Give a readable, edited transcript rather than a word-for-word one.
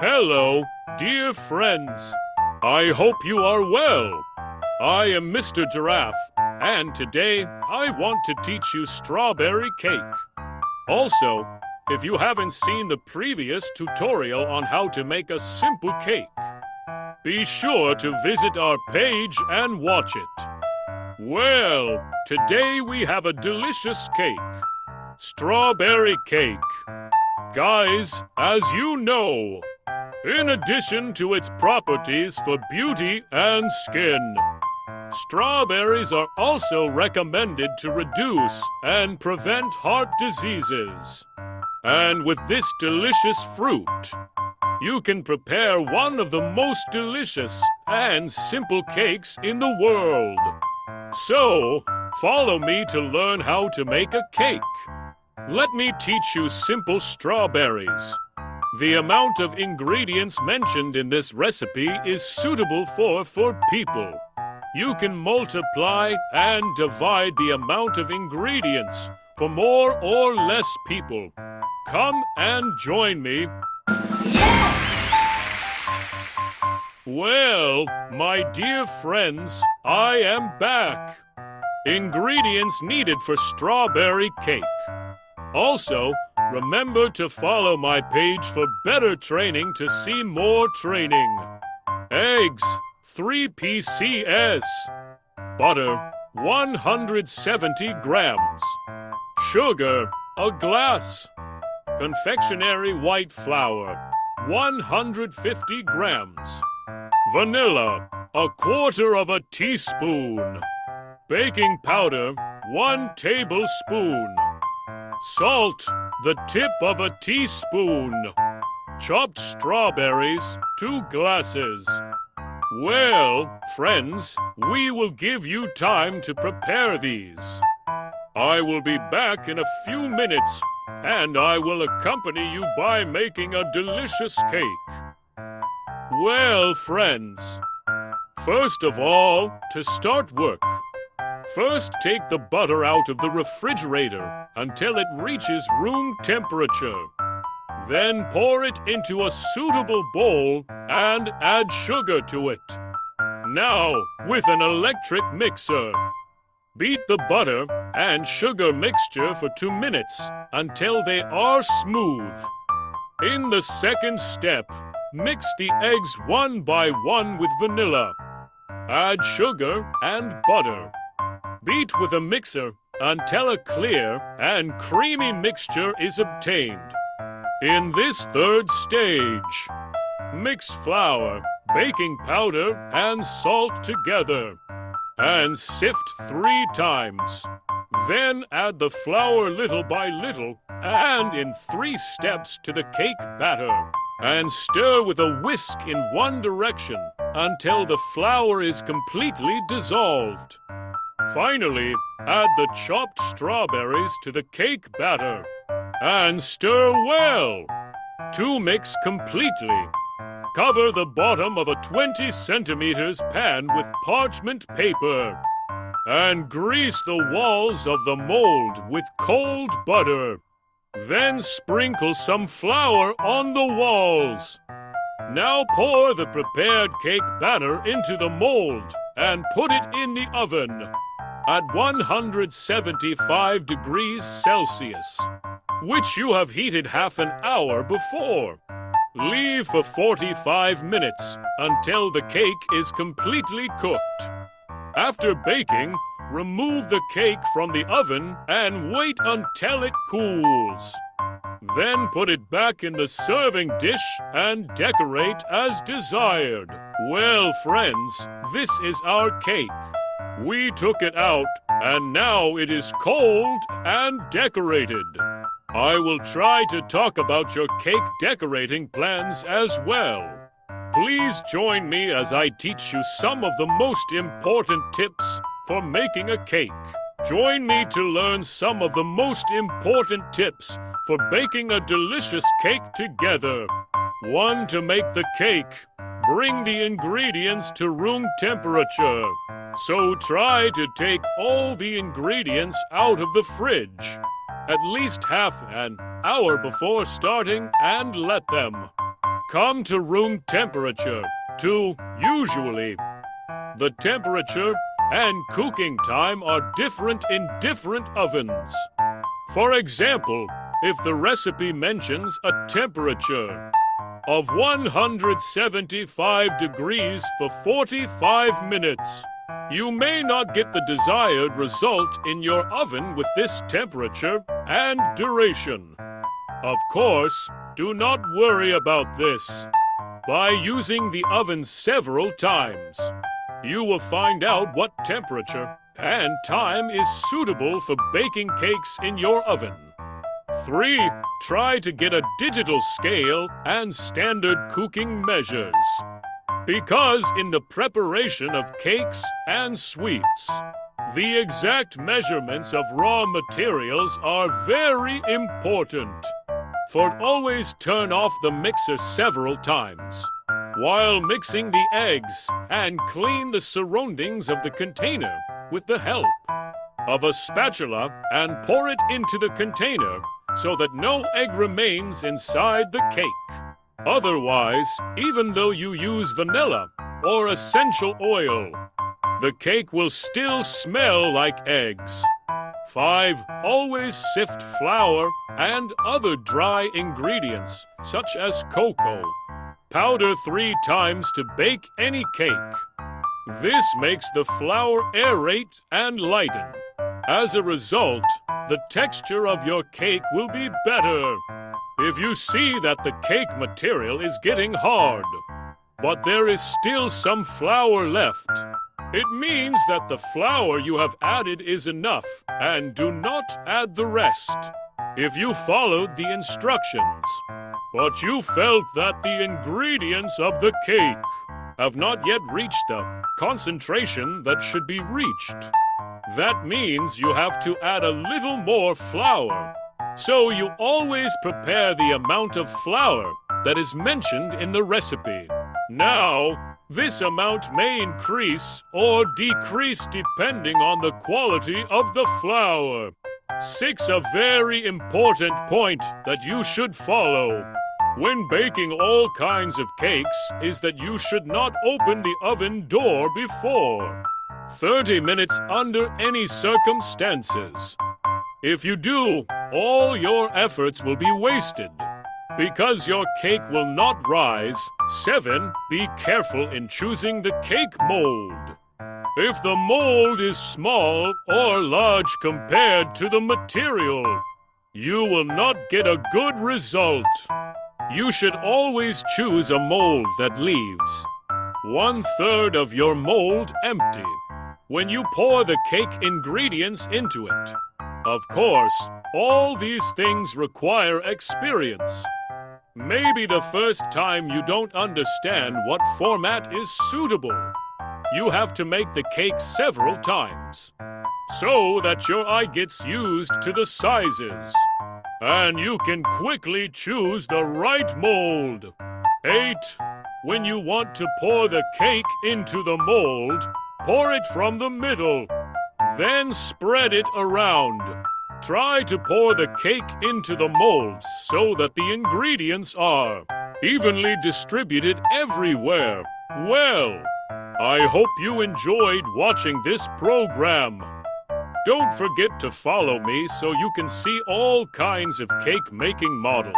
Hello, dear friends. I hope you are well. I am Mr. Giraffe, and today I want to teach you strawberry cake. Also, if you haven't seen the previous tutorial on how to make a simple cake, be sure to visit our page and watch it. Well, today we have a delicious cake. Strawberry cake. Guys, as you know, in addition to its properties for beauty and skin, strawberries are also recommended to reduce and prevent heart diseases. And with this delicious fruit, you can prepare one of the most delicious and simple cakes in the world. So, follow me to learn how to make a cake. Let me teach you simple strawberries. The amount of ingredients mentioned in this recipe is suitable for 4 people. You can multiply and divide the amount of ingredients for more or less people. Come and join me. Yeah! Well, my dear friends, I am back. Ingredients needed for strawberry cake. Also, remember to follow my page for better training to see more training. Eggs, 3 pcs. Butter, 170 grams. Sugar, a glass. Confectionery white flour, 150 grams. Vanilla, 1/4 teaspoon. Baking powder, 1 tablespoon. Salt, the tip of a teaspoon. Chopped strawberries, 2 glasses. Well, friends, we will give you time to prepare these. I will be back in a few minutes, and I will accompany you by making a delicious cake. Well, friends, first of all, to start work, first take the butter out of the refrigerator until it reaches room temperature. Then pour it into a suitable bowl and add sugar to it. Now, with an electric mixer, beat the butter and sugar mixture for 2 minutes until they are smooth. In the second step, mix the eggs 1 by 1 with vanilla. Add sugar and butter. Beat with a mixer until a clear and creamy mixture is obtained. In this third stage, mix flour, baking powder, and salt together, and sift 3 times. Then add the flour little by little and in 3 steps to the cake batter, and stir with a whisk in one direction until the flour is completely dissolved. Finally, add the chopped strawberries to the cake batter and stir well. To mix completely, cover the bottom of a 20 centimeters pan with parchment paper and grease the walls of the mold with cold butter. Then sprinkle some flour on the walls. Now pour the prepared cake batter into the mold and put it in the oven at 175 degrees Celsius, which you have heated half an hour before. Leave for 45 minutes until the cake is completely cooked. After baking, remove the cake from the oven and wait until it cools. Then put it back in the serving dish and decorate as desired. Well, friends, this is our cake. We took it out, and now it is cold and decorated. I will try to talk about your cake decorating plans as well. Please join me as I teach you some of the most important tips for making a cake. Join me to learn some of the most important tips for baking a delicious cake together. 1. To make the cake, bring the ingredients to room temperature. So try to take all the ingredients out of the fridge at least half an hour before starting and let them come to room temperature to usually. The temperature and cooking time are different in different ovens. For example, if the recipe mentions a temperature of 175 degrees for 45 minutes, you may not get the desired result in your oven with this temperature and duration. Of course, do not worry about this. By using the oven several times, you will find out what temperature and time is suitable for baking cakes in your oven. 3. Try to get a digital scale and standard cooking measures. Because in the preparation of cakes and sweets, the exact measurements of raw materials are very important. For always turn off the mixer several times while mixing the eggs and clean the surroundings of the container with the help of a spatula and pour it into the container so that no egg remains inside the cake. Otherwise, even though you use vanilla or essential oil, the cake will still smell like eggs. 5. Always sift flour and other dry ingredients, such as cocoa powder 3 times to bake any cake. This makes the flour aerate and lighten. As a result, the texture of your cake will be better. If you see that the cake material is getting hard, but there is still some flour left, it means that the flour you have added is enough, and do not add the rest. If you followed the instructions, but you felt that the ingredients of the cake have not yet reached the concentration that should be reached, that means you have to add a little more flour. So you always prepare the amount of flour that is mentioned in the recipe. Now, this amount may increase or decrease depending on the quality of the flour. 6. A very important point that you should follow when baking all kinds of cakes is that you should not open the oven door before 30 minutes under any circumstances. If you do, all your efforts will be wasted because your cake will not rise. 7. Be careful in choosing the cake mold. If the mold is small or large compared to the material, you will not get a good result. You should always choose a mold that leaves 1/3 of your mold empty when you pour the cake ingredients into it. Of course, all these things require experience. Maybe the first time you don't understand what format is suitable. You have to make the cake several times so that your eye gets used to the sizes, and you can quickly choose the right mold. 8. When you want to pour the cake into the mold, pour it from the middle, then spread it around. Try to pour the cake into the mold so that the ingredients are evenly distributed everywhere. Well, I hope you enjoyed watching this program. Don't forget to follow me so you can see all kinds of cake making models.